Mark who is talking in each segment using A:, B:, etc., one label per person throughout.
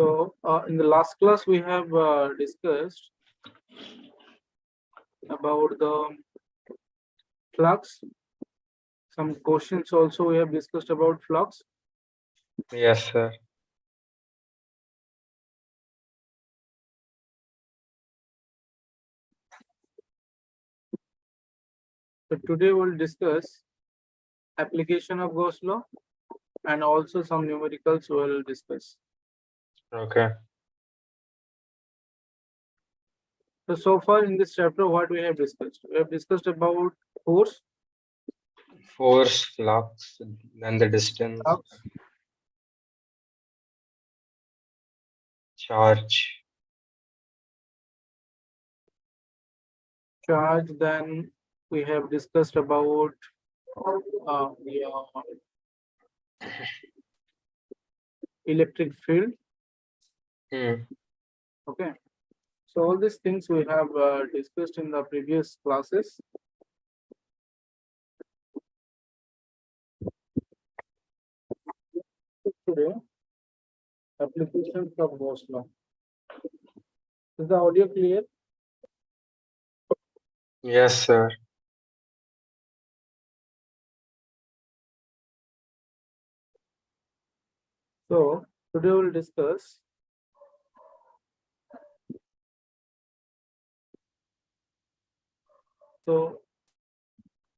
A: So in the last class, we have discussed about the flux. Some questions also we have discussed about flux.
B: Yes, sir.
A: So today we'll discuss application of Gauss law and also some numericals we'll discuss.
B: Okay.
A: So far in this chapter, what we have discussed? We have discussed about force,
B: Force, flux, then the distance,
A: flux,
B: charge.
A: charge. Then we have discussed about the electric field. Okay. So all these things we have discussed in the previous classes. Today, applications of Gauss law. Is the audio clear?
B: Yes, sir.
A: So today we'll discuss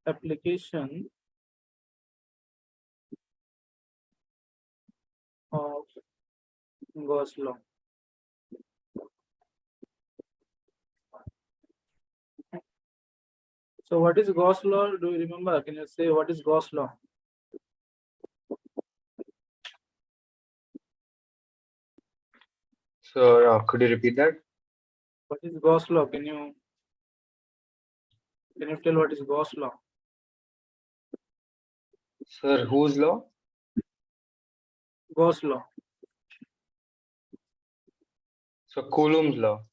A: application of Gauss law. So what is Gauss law? Do you remember? Can you say what is Gauss law?
B: So, could you repeat that?
A: What is Gauss law? Can you tell what is Gauss law?
B: Sir, whose law?
A: Gauss law.
B: So, Coulomb's law.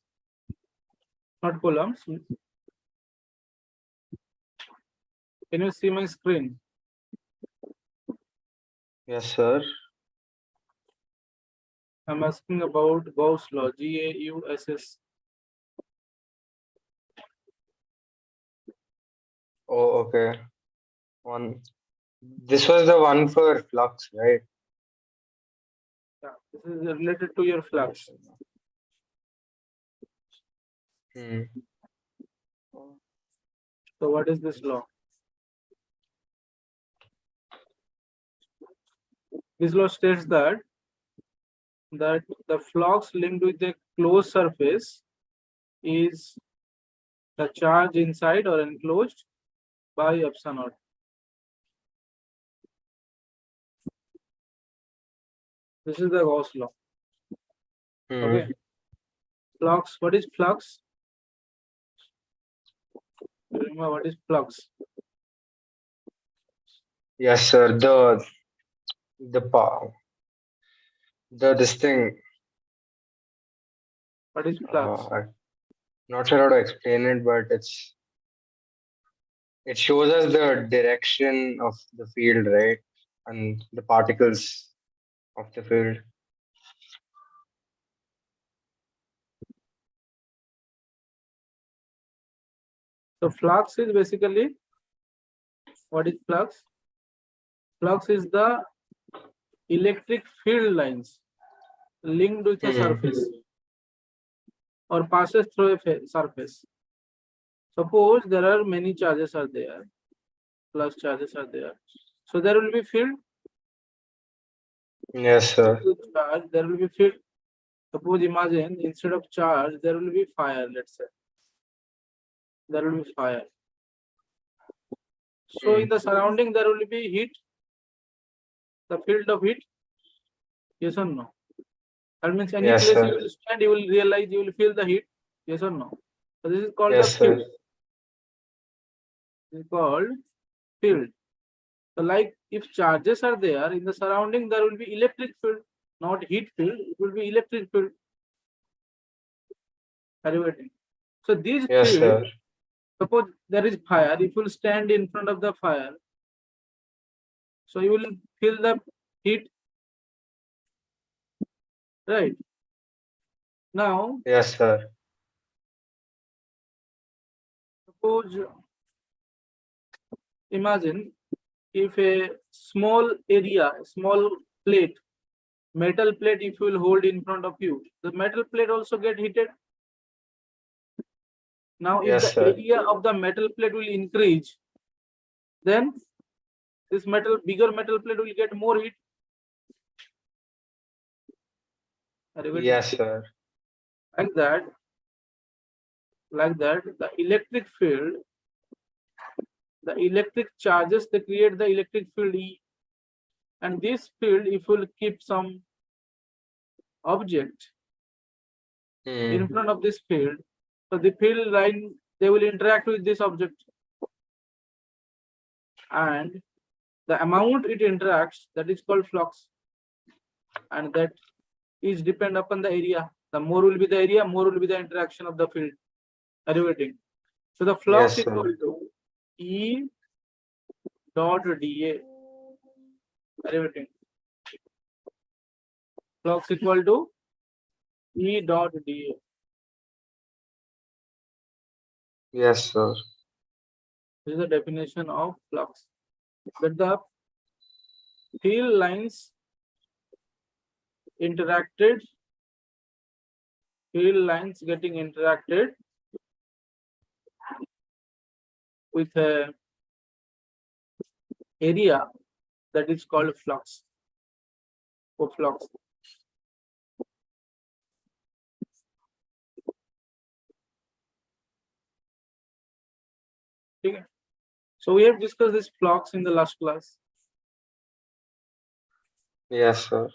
A: Not Coulomb's. Can you see my screen?
B: Yes, sir.
A: I'm asking about Gauss law. Gauss.
B: Oh, okay. This was the one for flux, right?
A: Yeah, this is related to your flux. So what is this law? This law states that the flux linked with a closed surface is the charge inside or enclosed by epsilon naught. This is the Gauss law. Okay. Flux. What is flux? Remember what is flux?
B: Yes, sir. This thing.
A: What is flux?
B: Not sure how to explain it, but it shows us the direction of the field, right? And the particles of the field.
A: So flux is basically, what is flux? Flux is the electric field lines linked with a surface or passes through a surface. Suppose there are many charges are there, plus charges are there. So there will be field.
B: Yes, sir.
A: Charge, there will be field. Suppose imagine instead of charge, there will be fire, let's say. There will be fire. So in the surrounding, there will be heat. The field of heat. Yes or no? That means any place you will stand, you will realize, you will feel the heat. Yes or no? So this is called the field. This is called field. So like if charges are there in the surrounding, there will be electric field, not heat field. It will be electric field. Are you getting? So these fields, suppose there is fire, if you will stand in front of the fire, so you will feel the heat, right? Now,
B: Yes, sir.
A: suppose, imagine if a small area, small plate, metal plate, if you will hold in front of you, the metal plate also get heated. Now, if
B: Yes,
A: the
B: sir.
A: area of the metal plate will increase, then this bigger metal plate will get more heat. Are you getting?
B: Yes, sir.
A: Like that, the electric field, the electric charges, they create the electric field E. And this field, if you will keep some object in
B: Hmm.
A: front of this field, so the field line, they will interact with this object. And the amount it interacts, that is called flux. And that is depend upon the area. The more will be the area, more will be the interaction of the field. Are you getting? So the flux
B: Yes,
A: equal
B: sir.
A: to E dot dA. Are you getting? Flux equal to E dot dA.
B: Yes, sir.
A: This is the definition of flux. That the field lines interacted, field lines getting interacted with a area that is called flux. Or flux. Okay. So we have discussed this flux in the last class.
B: Yes, sir.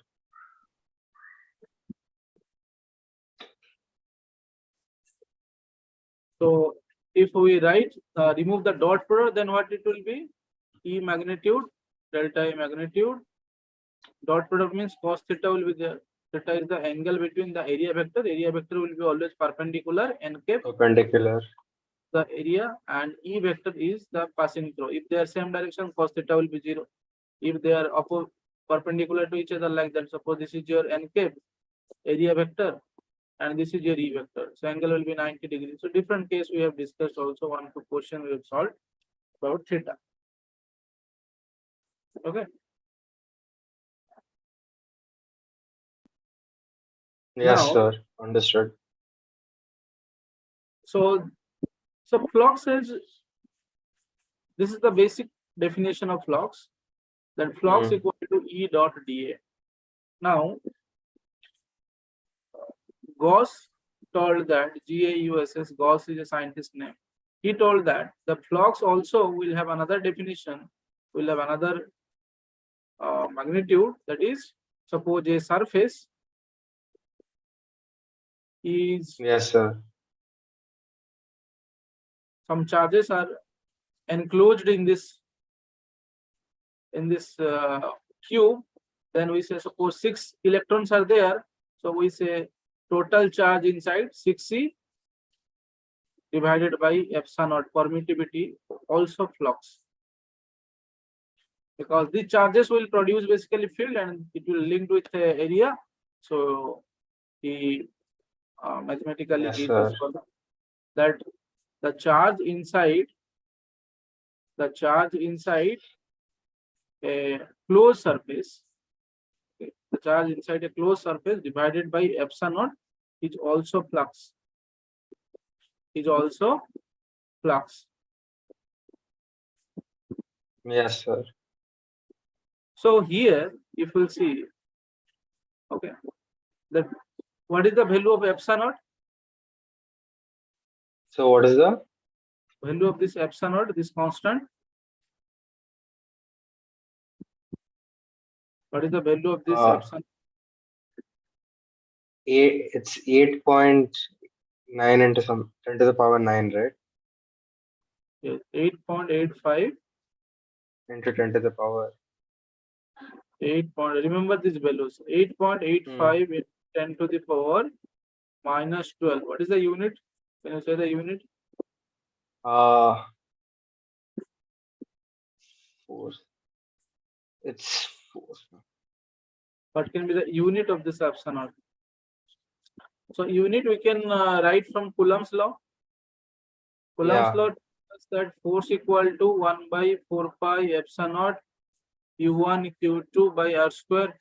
A: So if we remove the dot product, then what it will be? E magnitude, delta E magnitude. Dot product means cos theta will be there. Theta is the angle between the area vector. Area vector will be always perpendicular n cap
B: Perpendicular.
A: the area, and E vector is the passing through. If they are same direction, cos theta will be 0. If they are perpendicular to each other like that, suppose this is your n cap area vector and this is your E vector. So angle will be 90 degrees. So different case we have discussed also, one two question we have solved about theta. Okay.
B: Yes,
A: Now,
B: sir. Understood.
A: so flux is, this is the basic definition of flux, that flux
B: Hmm.
A: equal to E dot dA. Now, Gauss told that, Gauss, Gauss is a scientist name. He told that the flux also will have another definition, will have another magnitude, that is, suppose a surface is,
B: Yes, sir.
A: some charges are enclosed in this cube, then we say suppose 6 electrons are there, so we say total charge inside 6C divided by epsilon naught, permittivity, also flux, because these charges will produce basically field and it will link with the area. So he mathematically
B: Yes,
A: gave this
B: sir.
A: formula that the charge inside a closed surface, okay, the charge inside a closed surface divided by epsilon naught is also flux. Is also flux.
B: Yes, sir.
A: So here, if we'll see, okay, that what is the value of epsilon naught?
B: So what is the
A: Value of this epsilon naught, this constant. What is the value of this
B: uh
A: epsilon?
B: it's 8.9 into some 10 to the power 9, right?
A: 8.85.
B: Into 10 to the power.
A: 8 point, remember these values.
B: Hmm.
A: 8.85 with 10 to the power minus 12. What is the unit? Can you say the unit?
B: Uh, force. It's force.
A: What can be the unit of this epsilon naught? So unit we can write from Coulomb's law. Coulomb's
B: Yeah.
A: law tells us that force equal to 1 by 4 pi epsilon naught U1 Q2 by R square.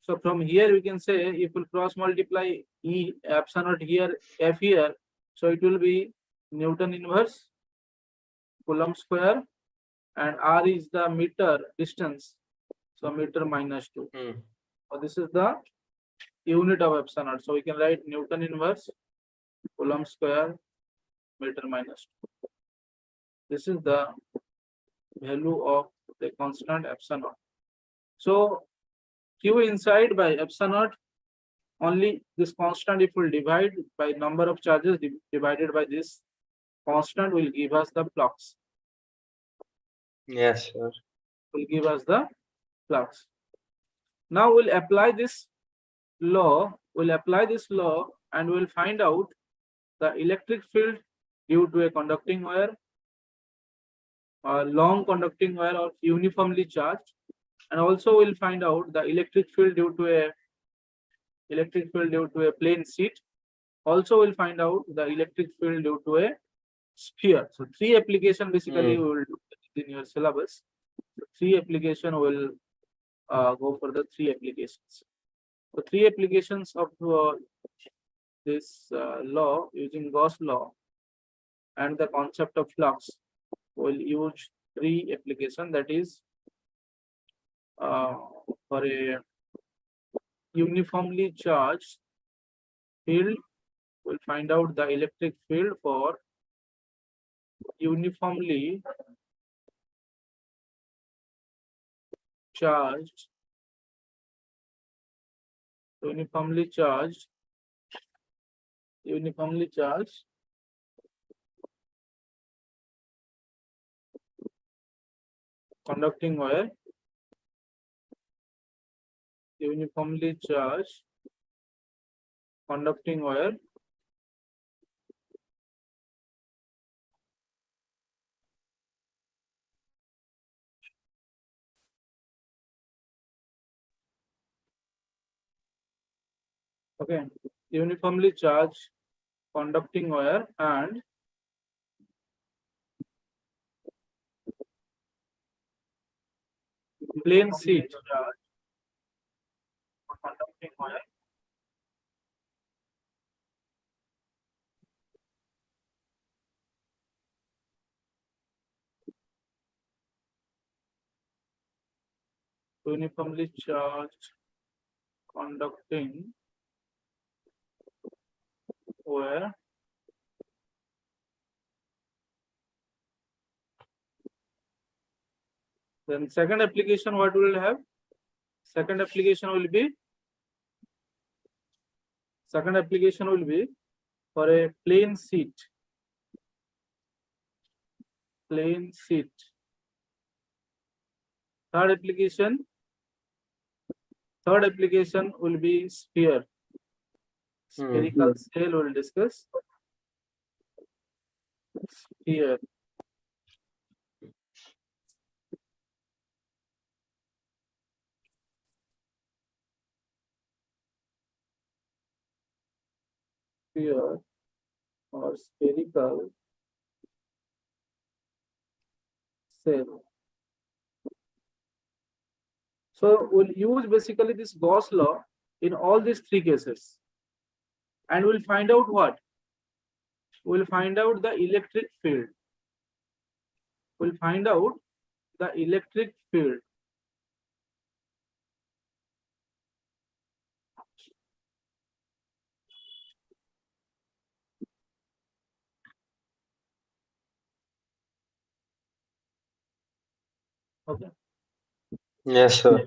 A: So from here we can say if we cross multiply E epsilon naught here, F here, so it will be Newton inverse Coulomb square, and R is the meter distance, so meter minus 2. So this is the unit of epsilon naught. So we can write Newton inverse Coulomb square meter minus 2. This is the value of the constant epsilon naught. So Q inside by epsilon naught, only this constant if we divide by number of charges divided by this constant will give us the flux.
B: Yes, sir.
A: Will give us the flux. Now we'll apply this law. We'll apply this law and we'll find out the electric field due to a conducting wire, a long conducting wire or uniformly charged, and also we'll find out the electric field due to a plane sheet. Also we'll find out the electric field due to a sphere. So three application basically we will do in your syllabus. So three application will go for the three applications. So three applications of this law using Gauss law and the concept of flux will use three application, that is for a uniformly charged field we'll find out the electric field for uniformly charged conducting wire, uniformly charged conducting wire okay, uniformly charged conducting wire and plane sheet charge conducting wire uniformly charged conducting wire then second application what we will have? Second application will be for a plane sheet. Third application will be sphere. Spherical cell will discuss. Sphere. Sphere or spherical cell. So we'll use basically this Gauss law in all these three cases. And we'll find out what? We'll find out the electric field. We'll find out the electric field. Okay.
B: Yes, sir.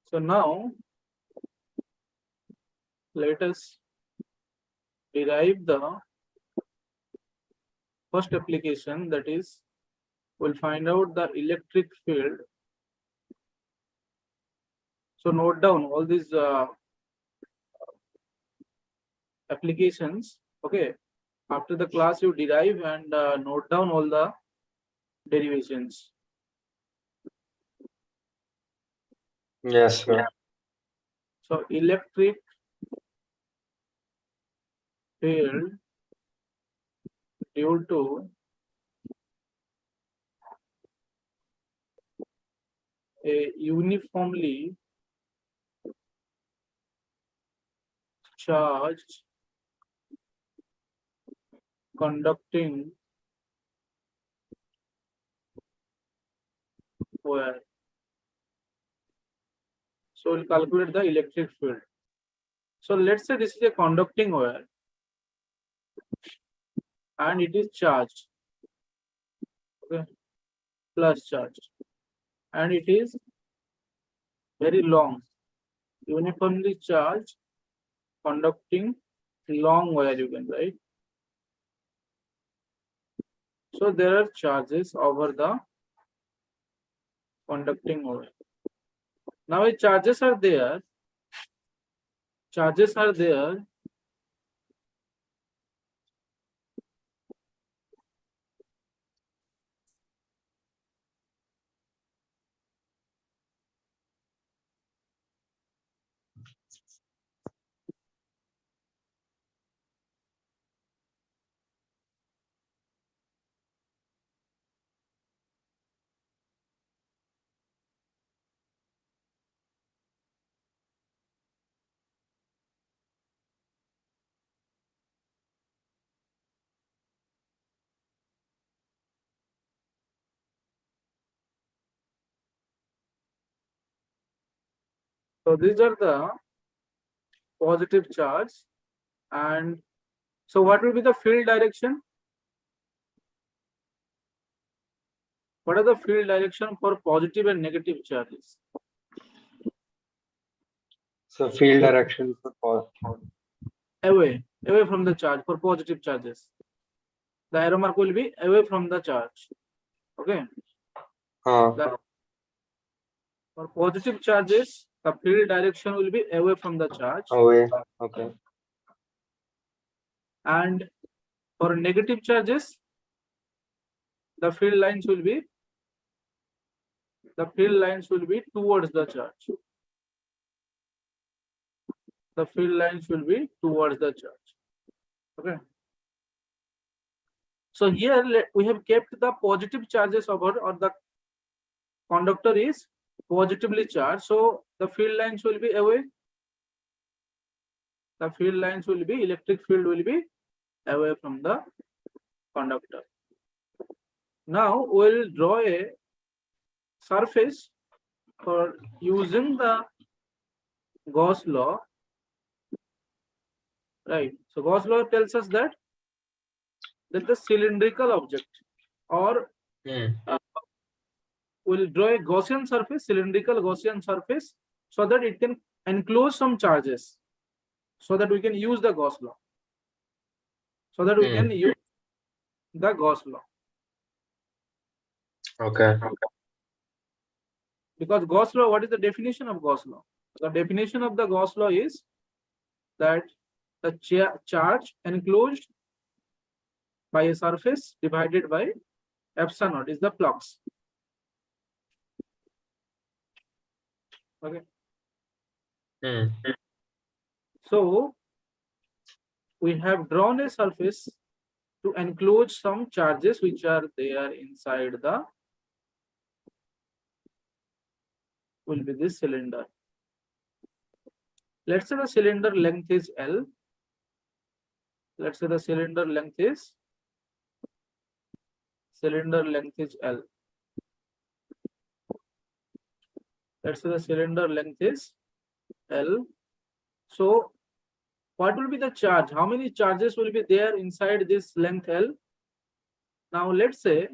A: So now let us derive the first application, that is we'll find out the electric field. So note down all these applications. Okay. After the class, you derive and note down all the derivations.
B: Yes, sir.
A: So electric field due to a uniformly charged conducting wire. So we'll calculate the electric field. So let's say this is a conducting wire and it is charged, okay, plus charged, and it is very long, uniformly charged conducting long wire, you can write. So there are charges over the conducting wire. Now if charges are there, so these are the positive charge. And so what will be the field direction? What are the field direction for positive and negative charges?
B: So field direction for
A: Away from the charge for positive charges. The arrow mark will be away from the charge. Okay.
B: uh,
A: For positive charges, the field direction will be away from the charge.
B: away. Okay.
A: And for negative charges, the field lines will be towards the charge. The field lines will be towards the charge. Okay. So here we have kept the positive charges over, or the conductor is positively charged. So the field lines will be away. The field lines will be, electric field will be away from the conductor. Now we'll draw a surface for using the Gauss law. Right. So Gauss law tells us that the cylindrical object, or we'll draw a Gaussian surface, cylindrical Gaussian surface, so that it can enclose some charges, so that we can use the Gauss law. So that we can use the Gauss law.
B: Okay.
A: Because Gauss law, what is the definition of Gauss law? The definition of the Gauss law is that the charge enclosed by a surface divided by epsilon naught is the flux. Okay. So we have drawn a surface to enclose some charges which are there inside the, will be this cylinder. Let's say the cylinder length is L. Let's say the cylinder length is L. Let's say the cylinder length is L. So what will be the charge? How many charges will be there inside this length L? Now let's say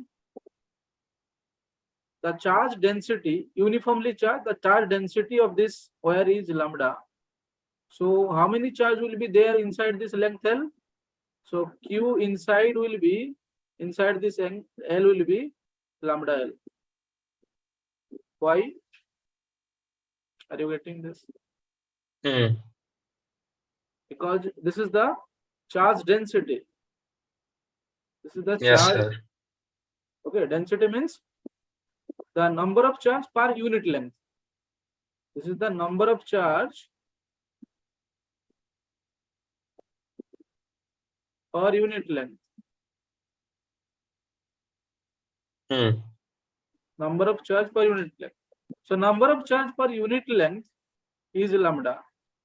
A: the charge density, uniformly charged, the charge density of this wire is lambda. So how many charge will be there inside this length L? So Q inside will be, inside this L will be lambda L. Why? Are you getting this? Because this is the charge density. This is the
B: Yes,
A: charge.
B: sir.
A: Okay, density means the number of charge per unit length. This is the number of charge per unit length. Number of charge per unit length. So number of charge per unit length is lambda.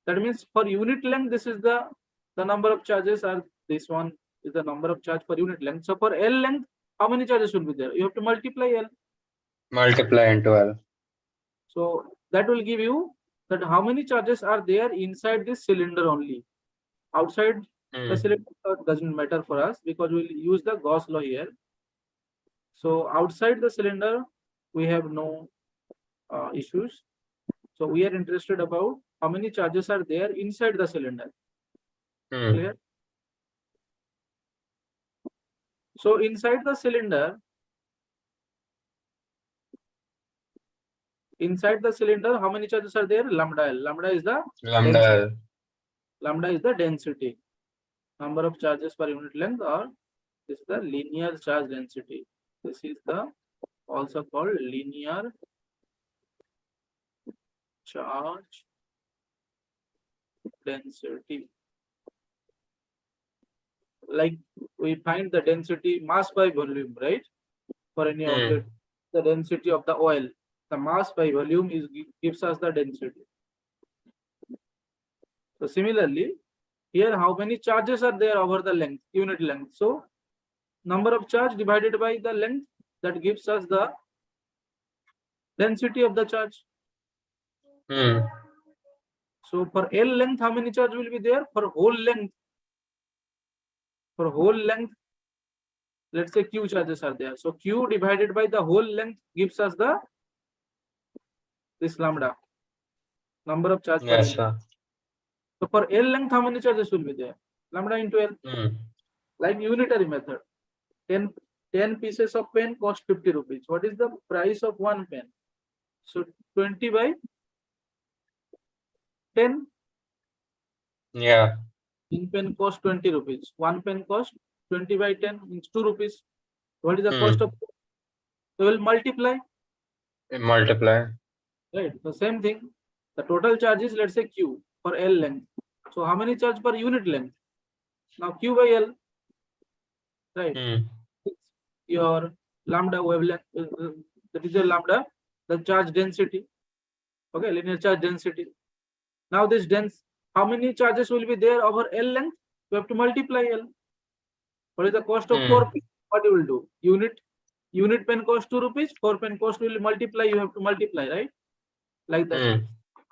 A: That means for unit length, this is the number of charges are this one is the number of charge per unit length. So for L length, how many charges will be there? You have to multiply L.
B: Multiply into L.
A: So that will give you that how many charges are there inside this cylinder only. Outside the cylinder doesn't matter for us because we'll use the Gauss law here. So outside the cylinder, we have no issues. So we are interested about how many charges are there inside the cylinder. Clear? So inside the cylinder, how many charges are there? Lambda L. Lambda is the density. Lambda is the density. Number of charges per unit length, or this is the linear charge density. This is the also called linear charge density. Like we find the density mass by volume, right? For any object, the density of the oil, the mass by volume gives us the density. So similarly, here how many charges are there over the length, unit length? So number of charge divided by the length, that gives us the density of the charge. So for L length, how many charge will be there? For whole length, let's say Q charges are there. So Q divided by the whole length gives us this lambda, number of charge per unit. So for L length, how many charges will be there? Lambda into L. Like unitary method. 10 pieces of pen cost 50 rupees. What is the price of one pen? So 20 by 10.
B: Yeah.
A: In pen cost 20 rupees. One pen cost 20 by 10 means 2 rupees. What is the cost of? So we'll multiply.
B: Multiply.
A: Right. The same thing. The total charge is, let's say, Q for L length. So how many charge per unit length? Now Q by L. Right. Your lambda wavelength, that is your lambda, the charge density. Okay, linear charge density. Now this how many charges will be there over L length? You have to multiply L. What is the cost of 4 pen? What you will do? Unit pen cost 2 rupees, 4 pen cost will multiply, you have to multiply, right? Like that.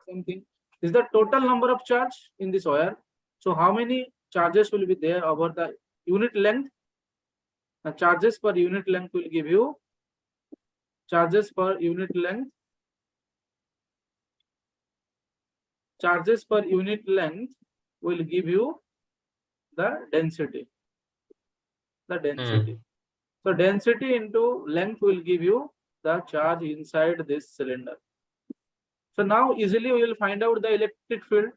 A: Same thing. This is the total number of charge in this wire. So how many charges will be there over the unit length? The charges per unit length will give you charges per unit length. Charges per unit length will give you the density. The density. So density into length will give you the charge inside this cylinder. So now easily we will find out the electric field.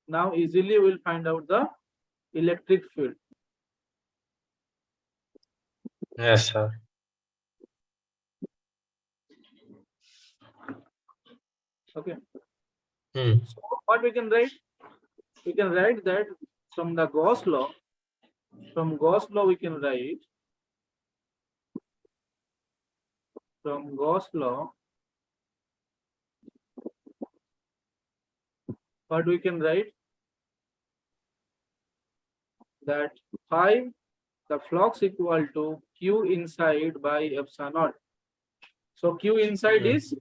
A: Now easily we will find out the electric field.
B: Yes, sir.
A: Okay. So what we can write? We can write that from the Gauss law. From Gauss law we can write. From Gauss law, what we can write? That phi, the flux equal to Q inside by epsilon naught. So Q inside is,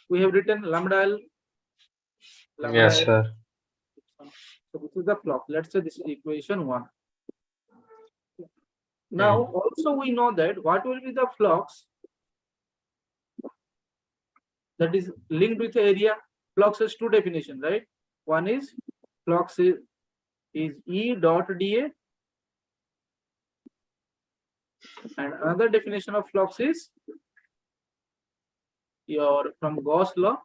A: we have written lambda L.
B: Yes, sir.
A: So this is the flux. Let's say this is equation 1. Now also we know that what will be the flux that is linked with the area. Flux has two definitions, right? One is flux is E dot dA, and another definition of flux is your from Gauss law,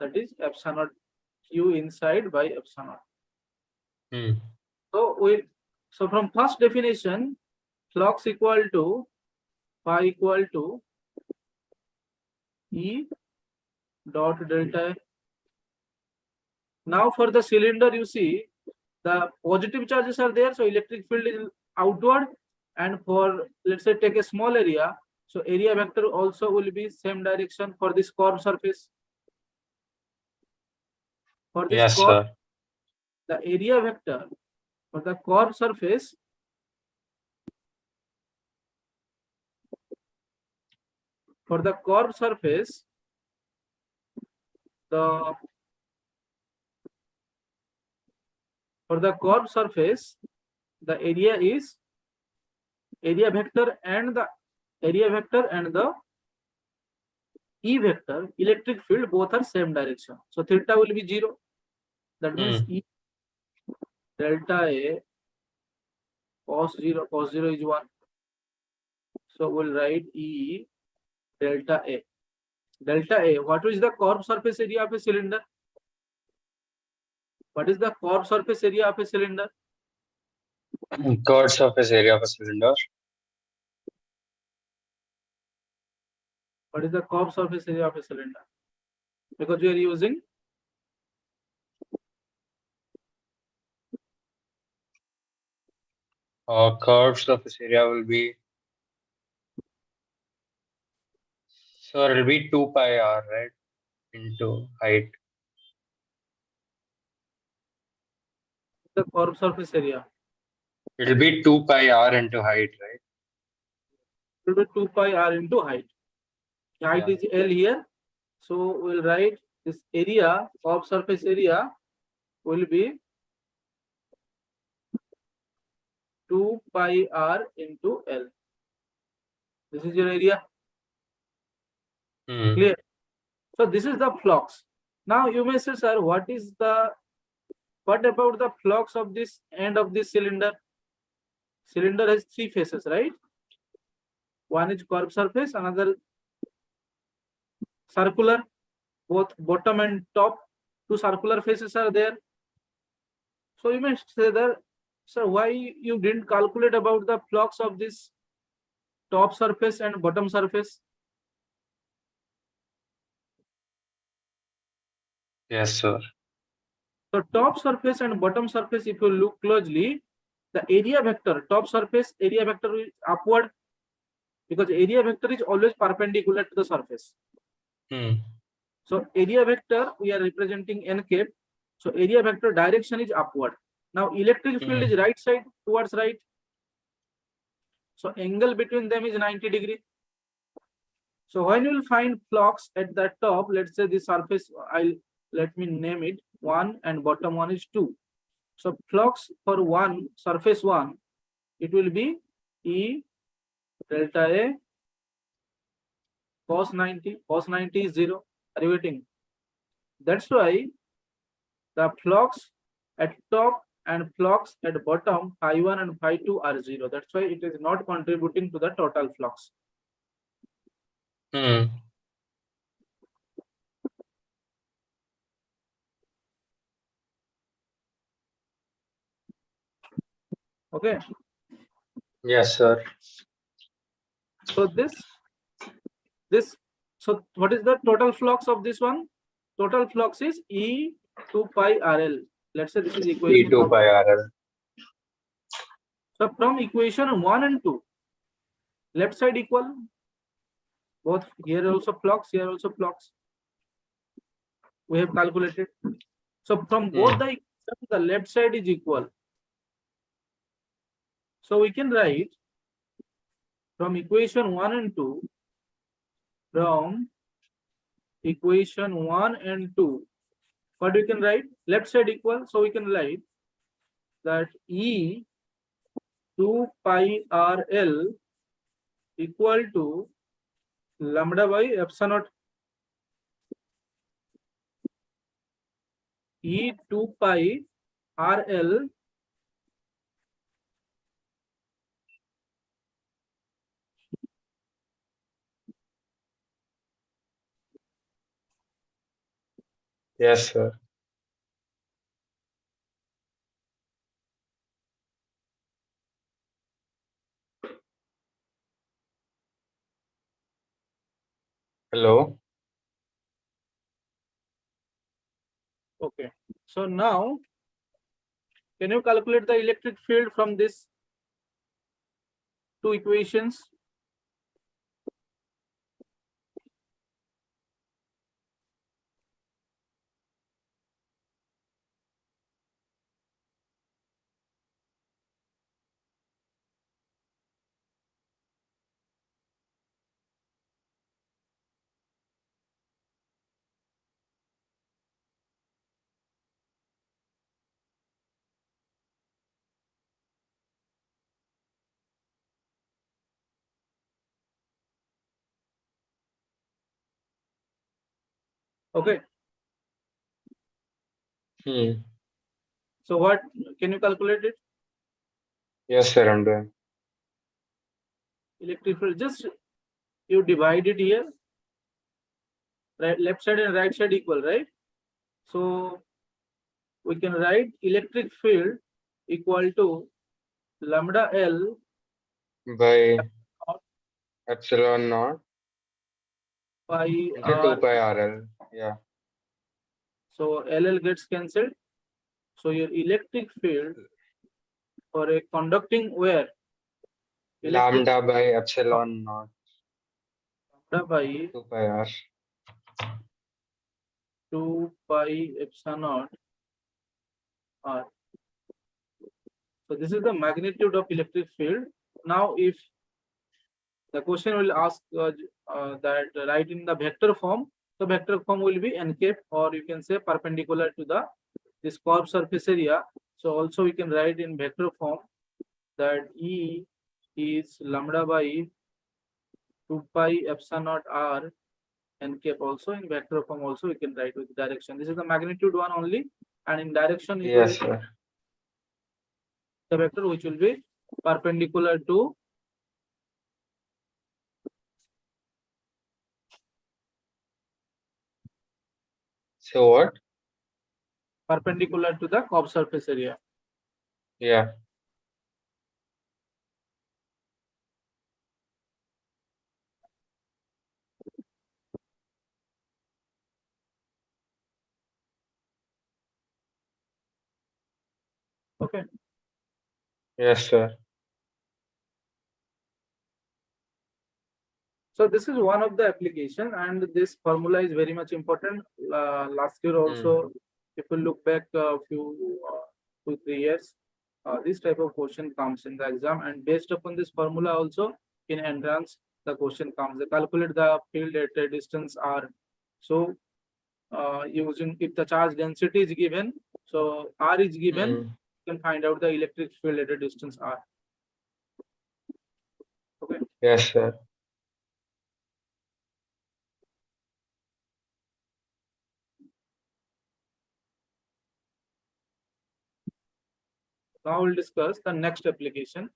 A: that is epsilon naught Q inside by epsilon naught. So So from first definition, flux equal to phi equal to E dot delta A. Now for the cylinder, you see the positive charges are there, so electric field is outward. And for, let's say, take a small area, so area vector also will be same direction for this curved surface. For this
B: Yes,
A: curve,
B: sir.
A: the area vector for the curved surface, for the curved surface, the for the curved surface, the area is area vector and the area vector and the E vector, electric field, both are same direction. So theta will be 0. That means E delta A cos 0 is 1. So we'll write E delta A. Delta A, what is the curved surface area of a cylinder? What is the curved surface area of a cylinder?
B: Curved surface area of a cylinder.
A: What is the curved surface area of a cylinder? Because we are using
B: Curved surface area will be, so it'll be 2 pi r, right, into height.
A: the curved surface area.
B: It'll be 2 pi r into height, right?
A: It will be 2 pi r into height. Height
B: Yeah.
A: is L here. So we'll write this area, curved surface area will be 2 pi r into L. This is your area. Clear? So this is the flux. Now you may say, sir, what about the flux of this end of this cylinder? Cylinder has 3 faces, right? One is curved surface, another circular. Both bottom and top, 2 circular faces are there. So you may say that, sir, why you didn't calculate about the flux of this top surface and bottom surface?
B: Yes, sir.
A: So top surface and bottom surface, if you look closely, the area vector, top surface area vector is upward, because area vector is always perpendicular to the surface. So area vector, we are representing n cap. So area vector direction is upward. Now electric field is right side towards right. So angle between them is 90 degree. So when you will find flux at the top, let's say the surface, let me name it 1 and bottom one is 2. So flux for one, surface 1, it will be E delta A cos 90. Cos 90 is 0. Are you getting? That's why the flux at top and flux at bottom, phi 1 and phi 2 are 0. That's why it is not contributing to the total flux. Okay.
B: Yes, sir.
A: So so what is the total flux of this one? Total flux is E 2 pi RL. Let's say this is equation.
B: E2 pi RL.
A: So from equation 1 and 2, left side equal. Both here also flux, here also flux. We have calculated. So from both the equations, the left side is equal. So we can write from equation 1 and 2, from equation 1 and 2, what we can write? Left side equal. So we can write that E 2 pi RL equal to lambda by epsilon naught. E 2 pi RL
B: Yes, sir. Hello.
A: Okay. So now, can you calculate the electric field from these two equations? Okay.
B: Hmm.
A: So what can you calculate it?
B: Yes, sir. I'm doing.
A: Electric field. Just you divide it here. Right, left side and right side equal, right? So we can write electric field equal to lambda L
B: By epsilon naught
A: by
B: into 2
A: R.
B: pi RL. Yeah.
A: So LL gets cancelled. So your electric field for a conducting wire, electric
B: Lambda by epsilon naught
A: lambda by
B: 2 pi R.
A: 2 pi epsilon naught R. So this is the magnitude of electric field. Now, if the question will ask that write in the vector form, the vector form will be n cap, or you can say perpendicular to the this curved surface area. So also we can write in vector form that E is lambda by 2 pi epsilon naught R n cap. Also in vector form also we can write with direction. This is the magnitude one only, and in direction it will
B: Yes, sir.
A: the vector which will be perpendicular to
B: So what?
A: the curved surface area.
B: Yeah.
A: Okay.
B: Yes, sir.
A: So this is one of the application, and this formula is very much important. Last year
B: Hmm.
A: also, if you look back a few 2 3 years, this type of question comes in the exam, and based upon this formula also in entrance the question comes. They calculate the field at a distance r. So using if the charge density is given, so r is given,
B: Hmm.
A: you can find out the electric field at a distance r. Okay.
B: Yes, sir.
A: Now we'll discuss the next application,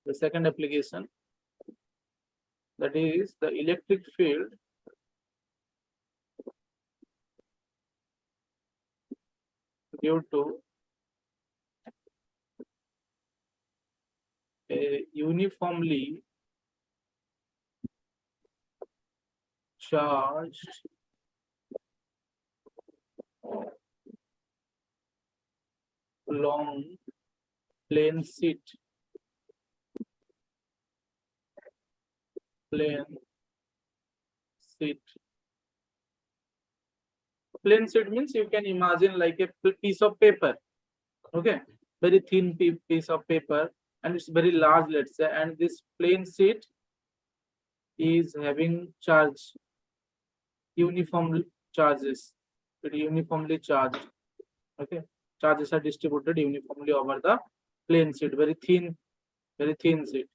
A: the second application, that is the electric field due to a uniformly charged long plane sheet. Plane sheet. Plane sheet means you can imagine like a piece of paper. Okay, very thin piece of paper, and it's very large, let's say, and this plane sheet is having charge, uniform charges. It uniformly charged. Okay, charges are distributed uniformly over the plane sheet, very thin sheet.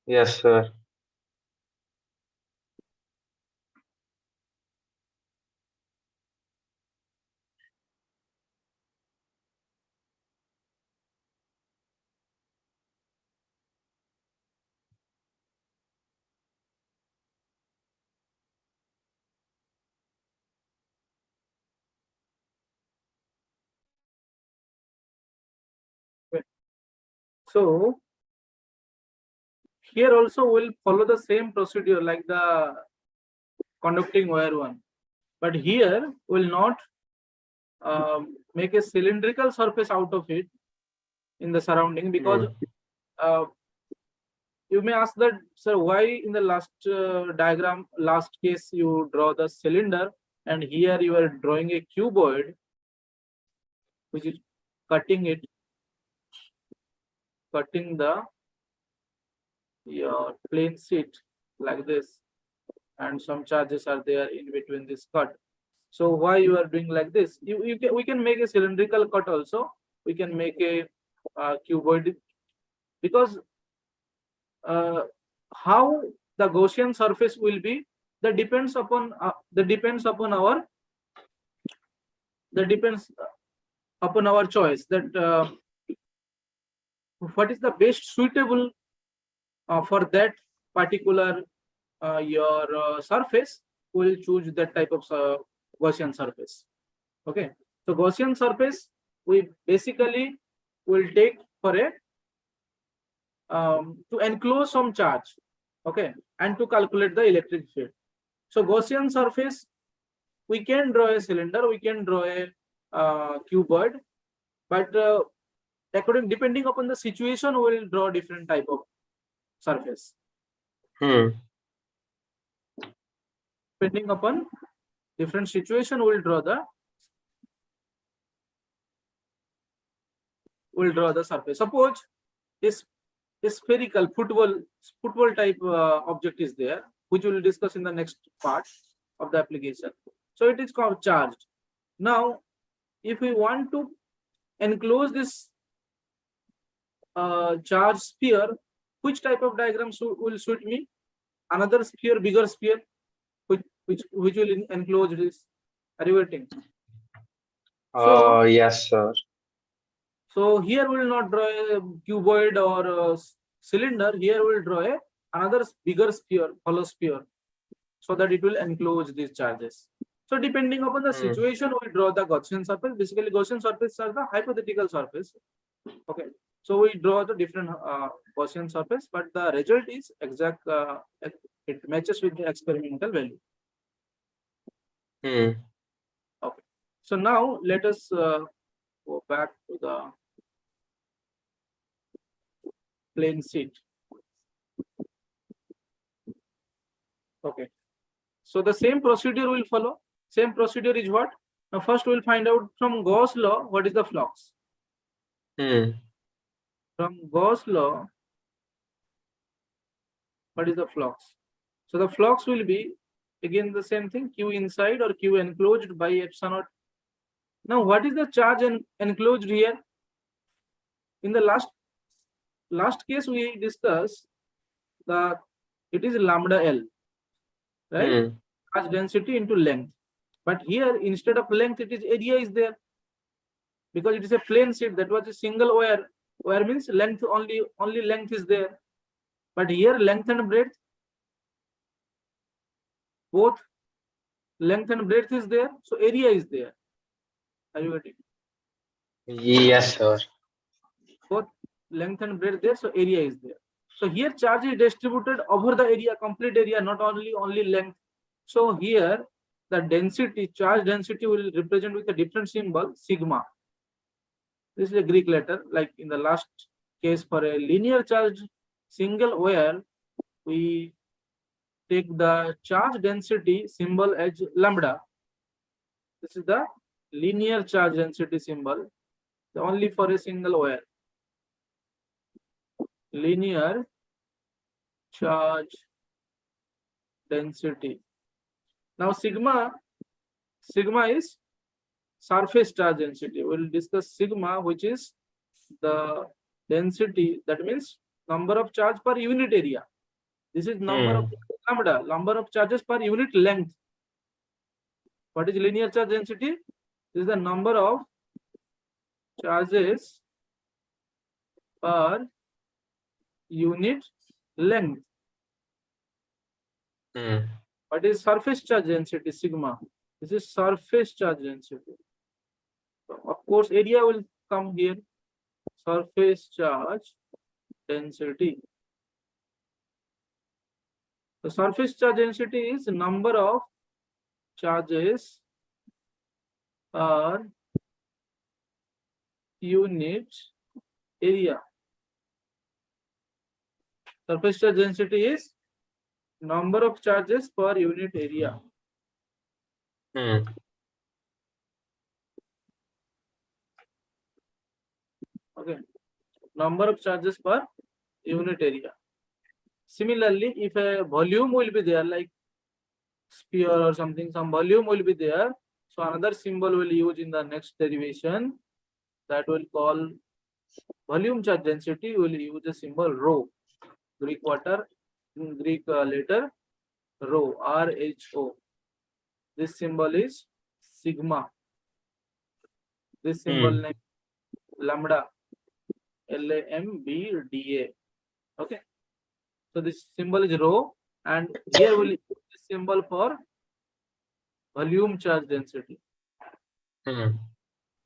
B: Yes, sir.
A: Okay. So here also we'll follow the same procedure like the conducting wire one, but here we'll not make a cylindrical surface out of it in the surrounding, because uh, you may ask that, sir, why in the last diagram, last case, you draw the cylinder and here you are drawing a cuboid, which is cutting the your plane sheet like this, and some charges are there in between this cut. So why you are doing like this? We can make a cylindrical cut also. We can make a cuboid, because how the Gaussian surface will be, that depends upon our choice, that what is the best suitable for that particular your surface. Will choose that type of Gaussian surface. Okay, so Gaussian surface we basically will take for a to enclose some charge, okay, and to calculate the electric field. So Gaussian surface, we can draw a cylinder, we can draw a cuboid, but depending upon the situation, we will draw different type of surface. Depending upon different situation, we will draw the surface. Suppose this spherical football type object is there, which we will discuss in the next part of the application. So it is called charged. Now, if we want to enclose this charged sphere, which type of diagram will suit me? Another sphere, bigger sphere, which will enclose this. Are you getting?
B: So yes, sir.
A: So here we will not draw a cuboid or a cylinder. Here we will draw another bigger sphere, hollow sphere, so that it will enclose these charges. So depending upon the situation, we draw the Gaussian surface. Basically, Gaussian surfaces are the hypothetical surface. Okay, so we draw the different Gaussian surface, but the result is exact. It matches with the experimental value. Okay, so now let us go back to the plane sheet. Okay, so the same procedure will follow. Same procedure is what? Now first we'll find out from Gauss law what is the flux. From Gauss law, what is the flux? So the flux will be again the same thing, Q inside or Q enclosed by epsilon naught. Now what is the charge enclosed here? In the last case we discussed that it is lambda L, right? Charge density into length. But here instead of length, it is area is there, because it is a plane sheet. That was a single wire. Wire means length, only length is there. But here length and breadth, both length and breadth is there, so area is there. Are you getting?
B: Yes, sir.
A: Both length and breadth there, so area is there. So here charge is distributed over the area, complete area, not only length. So here the density, charge density will represent with a different symbol, sigma. This is a Greek letter. Like in the last case, for a linear charge single wire, we take the charge density symbol as lambda. This is the linear charge density symbol, only for a single wire. Linear charge density. Now sigma is surface charge density. We will discuss sigma, which is the density, that means number of charge per unit area. This is number of lambda, number of charges per unit length. What is linear charge density? This is the number of charges per unit length. What is surface charge density? Sigma. This is surface charge density. So of course, area will come here. Surface charge density. The surface charge density is number of charges per unit area. Surface charge density is number of charges per unit area. Okay, number of charges per unit area. Similarly, if a volume will be there, like sphere or something, some volume will be there. So another symbol will use in the next derivation that will call volume charge density. Will use the symbol rho, Greek letter rho, RHO. This symbol is sigma. This symbol name lambda, LAMBDA. Okay. So this symbol is rho, and here will use this symbol for volume charge density.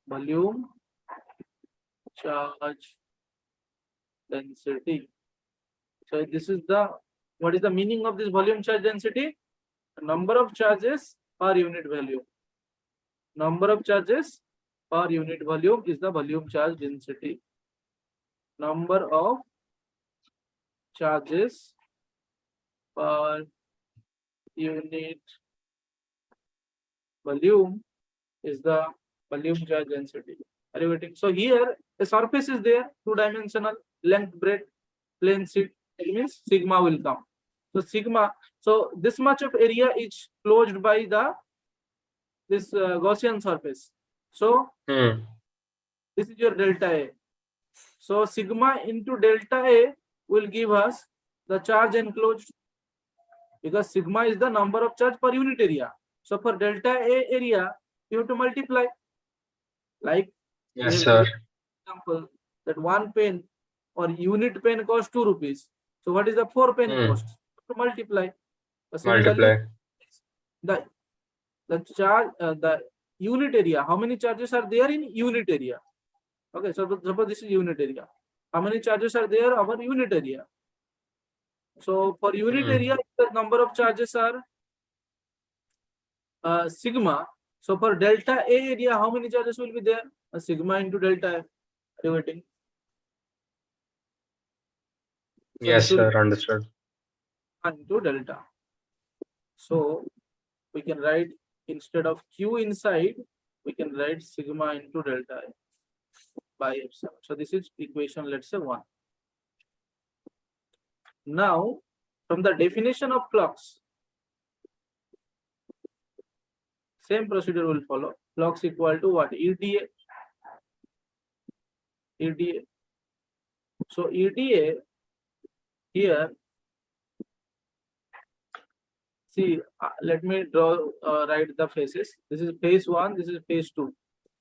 A: Volume charge density. So this is what is the meaning of this volume charge density? Number of charges per unit volume. Number of charges per unit volume is the volume charge density. Number of charges per unit volume is the volume charge density. Are you getting? So here a surface is there, two-dimensional, length, breadth, plane sheet. It means sigma will come. So sigma. So this much of area is closed by this Gaussian surface. So this is your delta A. So sigma into delta A will give us the charge enclosed, because sigma is the number of charge per unit area. So for delta A area, you have to multiply. Like,
B: yes, sir.
A: Example that one pen or unit pen costs 2 rupees. So what is the 4 pen cost? To multiply. Similarly, the charge, the unit area. How many charges are there in unit area? Okay, so suppose this is unit area. How many charges are there over unit area? So for unit area, the number of charges are sigma. So for delta A area, how many charges will be there? Sigma into delta A. Dividing. So
B: yes, sir. Understood.
A: Into delta. So we can write, instead of Q inside, we can write sigma into delta A by epsilon. So this is equation, let's say 1. Now, from the definition of flux, same procedure will follow. Flux equal to what? EDA. EDA. So EDA here, see, let me draw, write the phases. This is phase 1, this is phase 2.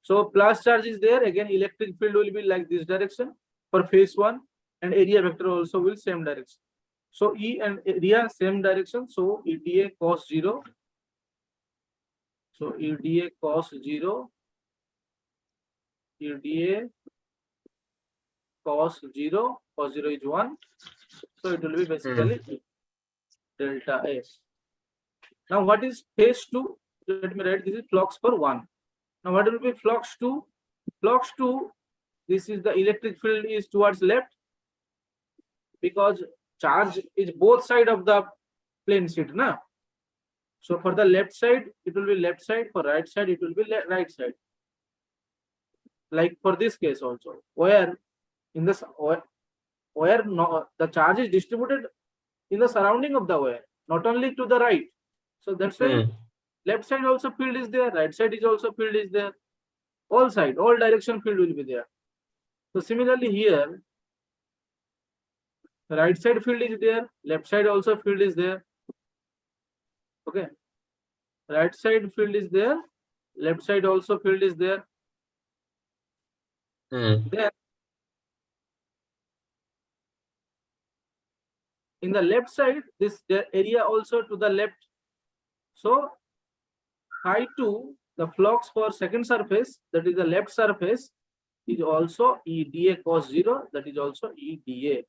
A: So plus charge is there, again electric field will be like this direction for phase 1, and area vector also will same direction. So E and area same direction, so EDA cos 0. So EDA cos 0, EDA cos 0, cos 0 is 1. So it will be basically delta S. Now what is phase 2? Let me write, this is flux for 1. Now what will be flux 2? Flux 2, this is the electric field is towards left, because charge is both side of the plane sheet, na? So for the left side, it will be left side. For right side, it will be right side. Like for this case also, where in this where no, the charge is distributed in the surrounding of the wire, not only to the right. So that's why left side also field is there, right side is also field is there. All side, all direction field will be there. So similarly here, right side field is there, left side also field is there. Okay, right side field is there, left side also field is there. Then in the left side, this area also to the left. So phi 2, the flux for second surface, that is the left surface, is also EDA cos 0, that is also EDA.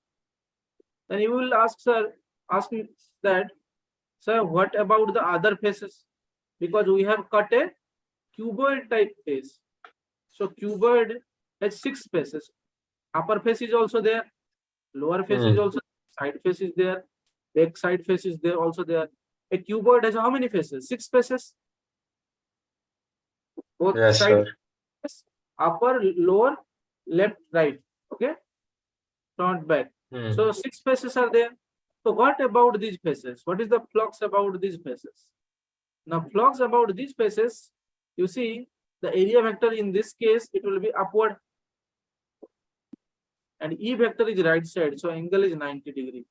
A: Then you will ask me that, sir, what about the other faces? Because we have cut a cuboid type face. So cuboid has 6 faces. Upper face is also there, lower face is also, side face is there, back side face is there also there. A cuboid has how many faces? 6 faces. Both
B: Yes,
A: side,
B: sir.
A: upper, lower, left, right. Okay, front, back. So 6 faces are there. So what about these faces? What is the flux about these faces? Now flux about these faces, you see the area vector in this case, it will be upward, and E vector is right side, so angle is 90 degree.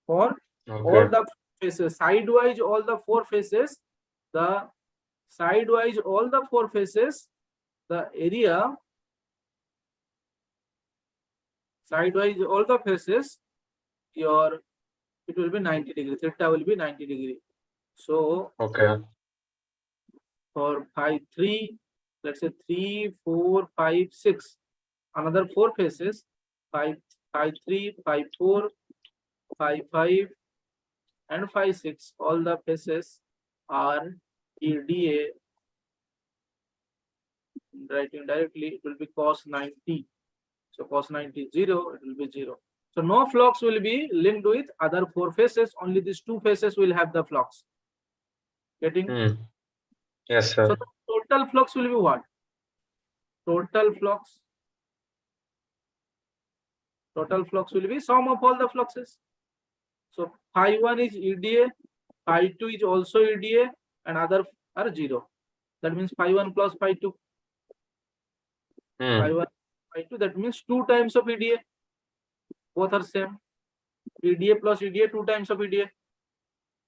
A: For all
B: Okay.
A: the faces, sidewise all the 4 faces, the sidewise all the 4 faces, the area sidewise all the faces, your it will be 90 degree, theta will be 90 degree. So
B: Okay.
A: for 5, 3, let's say 3, 4, 5, 6, another 4 faces, 5, 5, 3, 5, 4, 5, 5, and 5, 6, all the faces are EDA. Writing directly, it will be cos 90. So cos 90 is 0, it will be 0. So no flux will be linked with other 4 faces, only these 2 faces will have the flux. Getting?
B: Yes,
A: So
B: sir.
A: the total flux will be what? Total flux will be sum of all the fluxes. So phi 1 is EDA, phi 2 is also EDA, and other are 0. That means phi 1 plus phi 2. Phi 1, phi 2, that means 2 times of EDA. Both are same. EDA plus EDA, 2 times of EDA.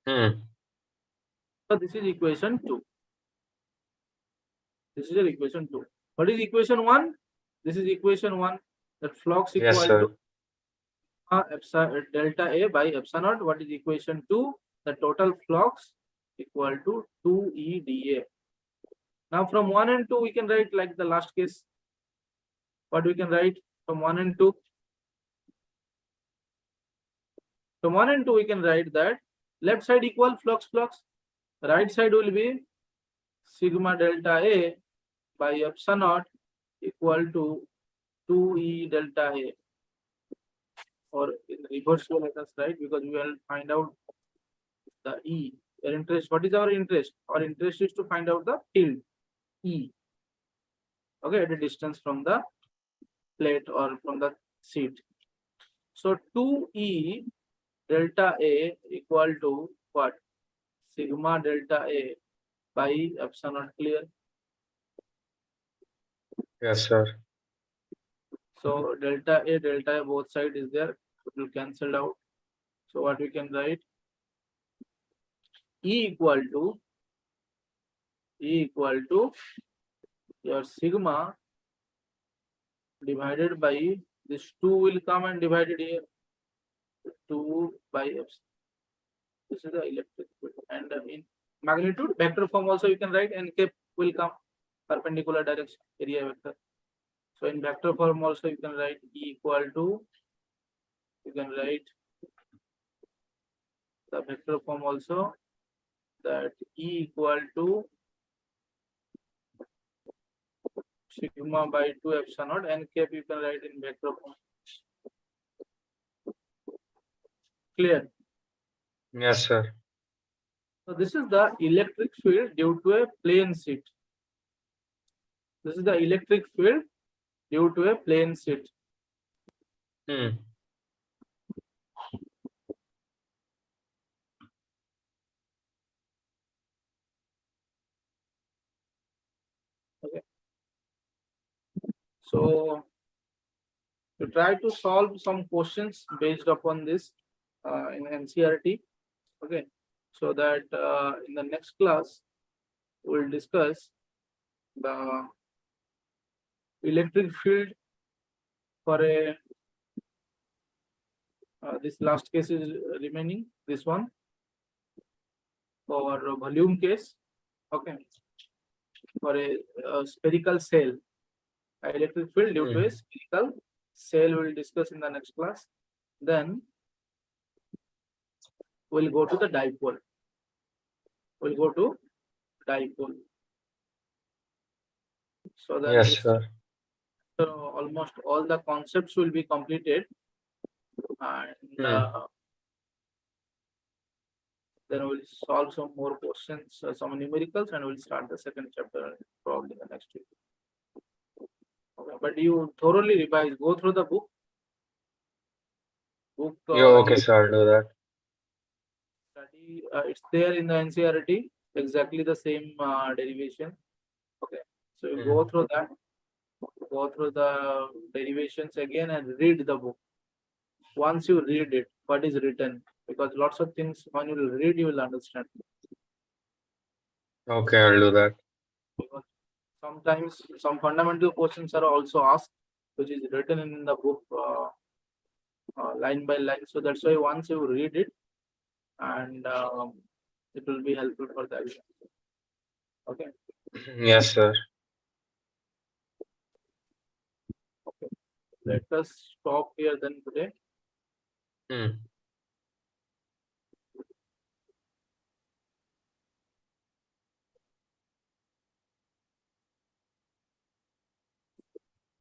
A: So this is equation 2. This is your equation 2. What is equation 1? This is equation 1. That flux
B: Yes,
A: equal
B: sir.
A: to epsilon delta A by epsilon naught. What is equation 2? The total flux equal to 2 EDA. Now from 1 and 2 we can write like the last case. What we can write from 1 and 2? From 1 and 2 we can write that left side equal flux, right side will be sigma delta A by epsilon naught equal to 2E delta A. Or in reverse way, let us write, because we will find out the E. Your interest, what is our interest? Our interest is to find out the field E. Okay, at a distance from the plate or from the seat. So 2E delta A equal to what? Sigma delta A by epsilon naught. Clear?
B: Yes, sir.
A: So delta A both side is there. It will cancel out. So what we can write? E equal to your sigma divided by this 2 will come and divided here 2 by epsilon. This is the electric field, and in magnitude vector form also you can write, and K will come perpendicular direction area vector. So in vector form also you can write E equal to, you can write the vector form also, that E equal to sigma by 2 epsilon naught, and K you can write in vector form. Clear?
B: Yes, sir.
A: So this is the electric field due to a plane sheet. This is the electric field due to a plane sheet.
B: Hmm.
A: Okay. So to try to solve some questions based upon this in NCRT. Okay. So that in the next class we'll discuss the electric field for a this last case is remaining, this one for volume case. Okay. For a spherical cell, electric field due to a spherical cell, we'll discuss in the next class. Then we'll go to the dipole. We'll go to dipole. So then
B: Yes,
A: this,
B: sir.
A: almost all the concepts will be completed, and then we'll solve some more questions, some numericals, and we'll start the second chapter probably the next week. Okay, but you thoroughly revise, go through the book.
B: Yeah, okay,
A: You
B: sir. I'll do that.
A: study. It's there in the NCERT, exactly the same derivation. Okay, so you go through that, go through the derivations again, and read the book. Once you read it, what is written, because lots of things when you will read, you will understand.
B: Okay, I'll do that.
A: Because sometimes some fundamental questions are also asked, which is written in the book line by line. So that's why once you read it, and it will be helpful for the exam. Okay.
B: Yes, sir.
A: Okay. Let us stop here then today.